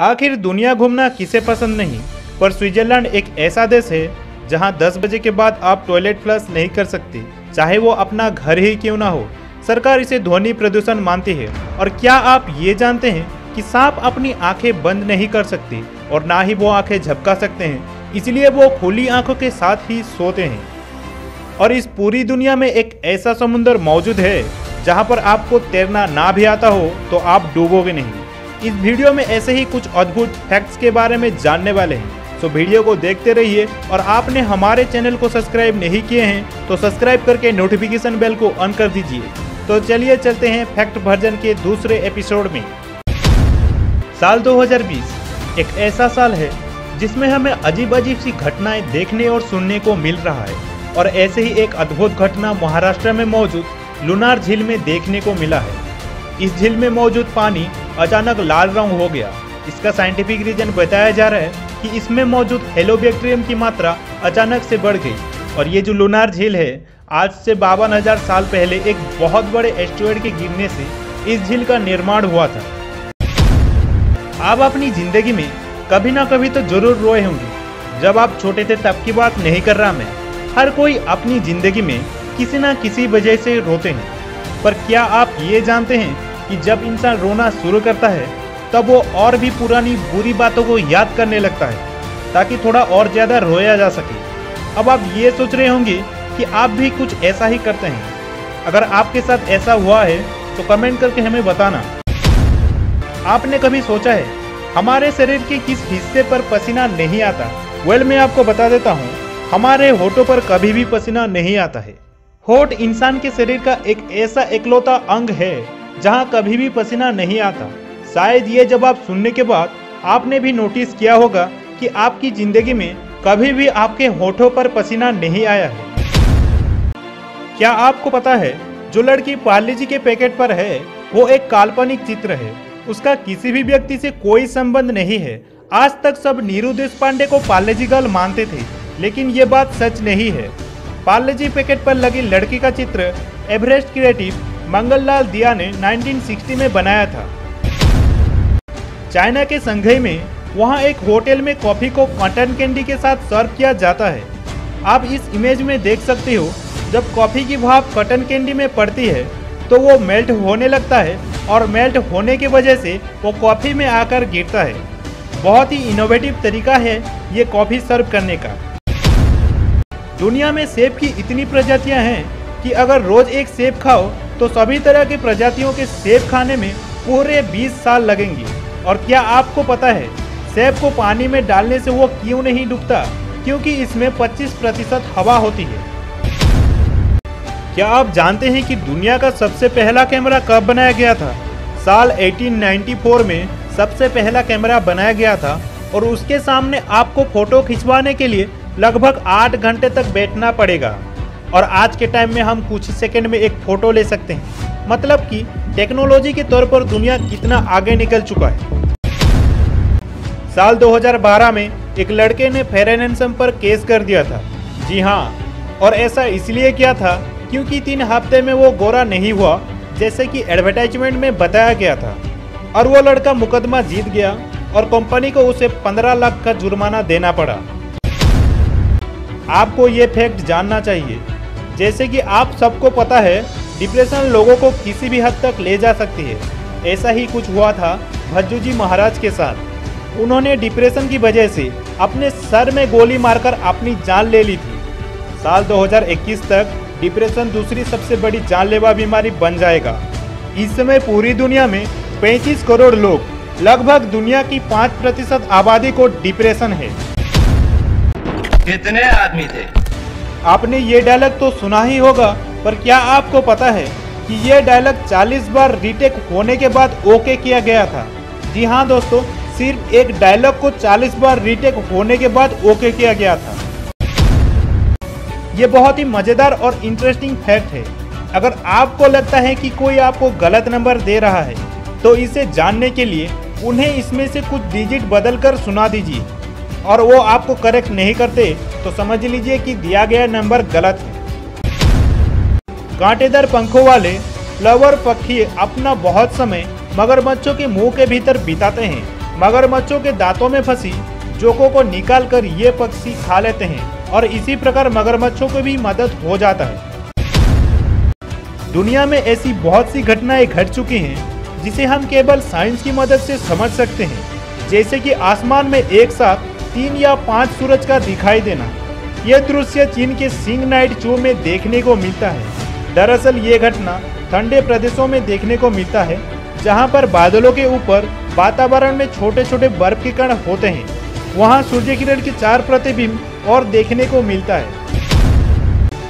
आखिर दुनिया घूमना किसे पसंद नहीं, पर स्विट्जरलैंड एक ऐसा देश है जहां 10 बजे के बाद आप टॉयलेट फ्लश नहीं कर सकते, चाहे वो अपना घर ही क्यों ना हो। सरकार इसे ध्वनि प्रदूषण मानती है। और क्या आप ये जानते हैं कि सांप अपनी आंखें बंद नहीं कर सकते और ना ही वो आंखें झपका सकते हैं, इसलिए वो खुली आंखों के साथ ही सोते हैं। और इस पूरी दुनिया में एक ऐसा समुद्र मौजूद है जहां पर आपको तैरना ना भी आता हो तो आप डूबोगे नहीं। इस वीडियो में ऐसे ही कुछ अद्भुत फैक्ट्स के बारे में जानने वाले हैं, तो वीडियो को देखते रहिए। और आपने हमारे चैनल को सब्सक्राइब नहीं किए हैं तो सब्सक्राइब करके नोटिफिकेशन बेल को ऑन कर दीजिए। तो चलिए चलते हैं फैक्ट वर्जन के दूसरे एपिसोड में। साल 2020 एक ऐसा साल है जिसमें हमें अजीब अजीब सी घटनाएं देखने और सुनने को मिल रहा है। और ऐसे ही एक अद्भुत घटना महाराष्ट्र में मौजूद लुनार झील में देखने को मिला है। इस झील में मौजूद पानी अचानक लाल रंग हो गया। इसका साइंटिफिक रीजन बताया जा रहा है कि इसमें मौजूद हेलोबैक्टीरियम की मात्रा अचानक से बढ़ गई। और ये जो लुनार झील है, आज से 52,000 साल पहले एक बहुत बड़े एस्टेरॉयड के गिरने से इस झील का निर्माण हुआ था। आप अपनी जिंदगी में कभी ना कभी तो जरूर रोए होंगे। जब आप छोटे थे तब की बात नहीं कर रहा मैं। हर कोई अपनी जिंदगी में किसी न किसी वजह से रोते हैं। पर क्या आप ये जानते हैं कि जब इंसान रोना शुरू करता है तब वो और भी पुरानी बुरी बातों को याद करने लगता है ताकि थोड़ा और ज़्यादा रोया जा सके। अब आप ये सोच रहे होंगे कि आप भी कुछ ऐसा ही करते हैं। अगर आपके साथ ऐसा हुआ है तो कमेंट करके हमें बताना। आपने कभी सोचा है हमारे शरीर के किस हिस्से पर पसीना नहीं आता? वेल, मैं आपको बता देता हूँ, हमारे होठों पर कभी भी पसीना नहीं आता है। होठ इंसान के शरीर का एक ऐसा इकलौता अंग है जहाँ कभी भी पसीना नहीं आता। शायद ये जवाब सुनने के बाद आपने भी नोटिस किया होगा कि आपकी जिंदगी में कभी भी आपके होठों पर पसीना नहीं आया है। क्या आपको पता है जो लड़की पार्ले जी के पैकेट पर है वो एक काल्पनिक चित्र है। उसका किसी भी व्यक्ति से कोई संबंध नहीं है। आज तक सब नीरू देशपांडे को पार्ले जी गर्ल मानते थे, लेकिन ये बात सच नहीं है। पार्ले जी पैकेट पर लगी लड़की का चित्र एवरेस्ट क्रिएटिव मंगललाल दिया ने 1960 में बनाया था। चाइना के संघई में वहां एक होटल में कॉफी को कॉटन कैंडी के साथ सर्व किया जाता है। आप इस इमेज में देख सकते हो, जब कॉफी की भाप कॉटन कैंडी में पड़ती है तो वो मेल्ट होने लगता है और मेल्ट होने की वजह से वो कॉफी में आकर गिरता है। बहुत ही इनोवेटिव तरीका है ये कॉफी सर्व करने का। दुनिया में सेब की इतनी प्रजातियां हैं कि अगर रोज एक सेब खाओ तो सभी तरह की प्रजातियों के सेब खाने में पूरे 20 साल लगेंगे। और क्या आपको पता है सेब को पानी में डालने से वो क्यों नहीं डूबता? क्योंकि इसमें 25% हवा होती है। क्या आप जानते हैं कि दुनिया का सबसे पहला कैमरा कब बनाया गया था? साल 1894 में सबसे पहला कैमरा बनाया गया था। और उसके सामने आपको फोटो खिंचवाने के लिए लगभग 8 घंटे तक बैठना पड़ेगा। और आज के टाइम में हम कुछ सेकंड में एक फ़ोटो ले सकते हैं। मतलब कि टेक्नोलॉजी के तौर पर दुनिया कितना आगे निकल चुका है। साल 2012 में एक लड़के ने फेयर एंड हैंडसम पर केस कर दिया था। जी हाँ, और ऐसा इसलिए किया था क्योंकि 3 हफ्ते में वो गोरा नहीं हुआ जैसे कि एडवर्टाइजमेंट में बताया गया था। और वो लड़का मुकदमा जीत गया और कंपनी को उसे 15 लाख का जुर्माना देना पड़ा। आपको ये फैक्ट जानना चाहिए। जैसे कि आप सबको पता है, डिप्रेशन लोगों को किसी भी हद तक ले जा सकती है। ऐसा ही कुछ हुआ था भज्जू जी महाराज के साथ। उन्होंने डिप्रेशन की वजह से अपने सर में गोली मारकर अपनी जान ले ली थी। साल 2021 तक डिप्रेशन दूसरी सबसे बड़ी जानलेवा बीमारी बन जाएगा। इस समय पूरी दुनिया में 35 करोड़ लोग, लगभग दुनिया की 5% आबादी को डिप्रेशन है। कितने आदमी थे? आपने ये डायलॉग तो सुना ही होगा, पर क्या आपको पता है कि ये डायलॉग 40 बार रीटेक होने के बाद ओके किया गया था? जी हाँ दोस्तों, सिर्फ एक डायलॉग को 40 बार रीटेक होने के बाद ओके किया गया था। ये बहुत ही मज़ेदार और इंटरेस्टिंग फैक्ट है। अगर आपको लगता है कि कोई आपको गलत नंबर दे रहा है तो इसे जानने के लिए उन्हें इसमें से कुछ डिजिट बदल कर सुना दीजिए। और वो आपको करेक्ट नहीं करते तो समझ लीजिए कि दिया गया नंबर गलत है। कांटेदार पंखों वाले फ्लावर पक्षी अपना बहुत समय मगरमच्छों के मुंह के भीतर बिताते हैं। मगरमच्छों के दांतों में फंसी जोकों को निकाल कर ये पक्षी खा लेते हैं और इसी प्रकार मगरमच्छों को भी मदद हो जाता है। दुनिया में ऐसी बहुत सी घटनाएं घट चुकी हैं जिसे हम केवल साइंस की मदद से समझ सकते हैं, जैसे कि आसमान में एक साथ 3 या 5 सूरज का दिखाई देना। यह दृश्य चीन के सिंग नाइट जू में देखने को मिलता है। दरअसल ये घटना ठंडे प्रदेशों में देखने को मिलता है, जहां पर बादलों के ऊपर वातावरण में छोटे छोटे बर्फ के कण होते हैं। वहां सूर्य किरण के 4 प्रतिबिंब और देखने को मिलता है।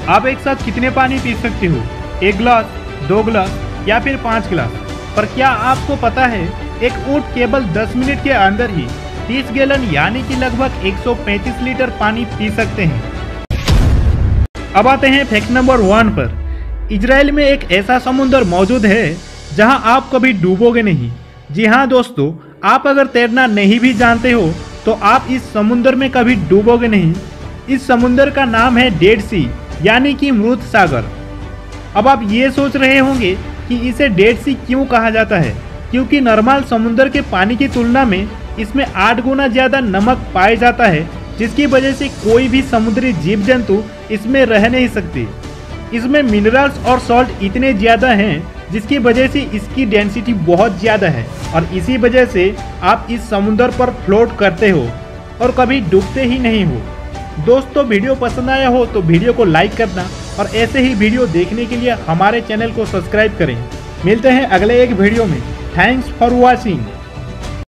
आप एक साथ कितने पानी पी सकते हो? 1 गिलास, 2 गिलास या फिर 5 गिलास? पर क्या आपको पता है एक ऊंट केवल 10 मिनट के अंदर ही 30 गैलन यानी कि लगभग 135 लीटर पानी पी सकते हैं। अब आते हैं फैक्ट नंबर 1 पर। इजराइल में एक ऐसा समुद्र मौजूद है जहां आप कभी डूबोगे नहीं। जी हाँ दोस्तों, आप अगर तैरना नहीं भी जानते हो तो आप इस समुद्र में कभी डूबोगे नहीं। इस समुद्र का नाम है डेड सी यानी कि मृत सागर। अब आप ये सोच रहे होंगे कि इसे डेड सी क्यों कहा जाता है, क्योंकि नॉर्मल समुद्र के पानी की तुलना में इसमें 8 गुना ज़्यादा नमक पाया जाता है, जिसकी वजह से कोई भी समुद्री जीव जंतु इसमें रह नहीं सकते। इसमें मिनरल्स और सॉल्ट इतने ज़्यादा हैं जिसकी वजह से इसकी डेंसिटी बहुत ज़्यादा है और इसी वजह से आप इस समुद्र पर फ्लोट करते हो और कभी डूबते ही नहीं हो। दोस्तों, वीडियो पसंद आया हो तो वीडियो को लाइक करना और ऐसे ही वीडियो देखने के लिए हमारे चैनल को सब्सक्राइब करें। मिलते हैं अगले एक वीडियो में। Thanks for watching.